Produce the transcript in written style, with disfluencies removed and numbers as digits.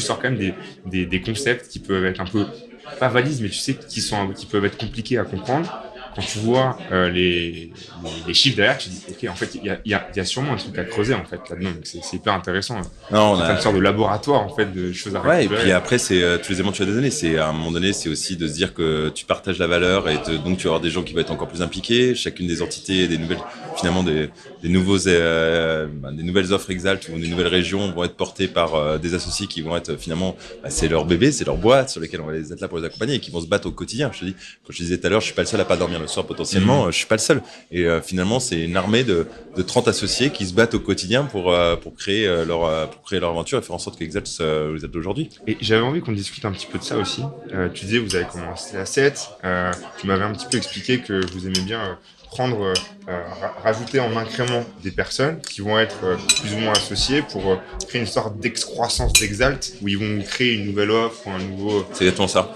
sors quand même des concepts qui peuvent être un peu, pas valises, mais tu sais, qui peuvent être compliqués à comprendre. Quand tu vois les chiffres derrière, tu dis, ok, en fait, il y a sûrement un truc à creuser en fait là-dedans. Donc c'est hyper intéressant. Non, on C'est une a, sorte de laboratoire en fait de choses à Ouais, et puis récupérer. après, c'est tous les éléments que tu as donné. C'est à un moment donné, c'est aussi de se dire que tu partages la valeur donc tu vas avoir des gens qui vont être encore plus impliqués. Chacune des entités, des nouvelles, finalement des nouvelles offres Exalt ou des nouvelles régions vont être portées par des associés qui vont être finalement, c'est leur bébé, c'est leur boîte sur lesquelles on va les être là pour les accompagner et qui vont se battre au quotidien. Je te dis, quand je disais tout à l'heure, je suis pas le seul à pas dormir le soir potentiellement. Je suis pas le seul. Et finalement, c'est une armée de 30 associés qui se battent au quotidien pour créer pour créer leur aventure et faire en sorte qu'Exalt vous êtes aujourd'hui. Et j'avais envie qu'on discute un petit peu de ça aussi. Tu disais, vous avez commencé à 7. Tu m'avais un petit peu expliqué que vous aimez bien rajouter en incrément des personnes qui vont être plus ou moins associées pour créer une sorte d'excroissance d'Exalt où ils vont créer une nouvelle offre ou un nouveau. C'est exactement ça.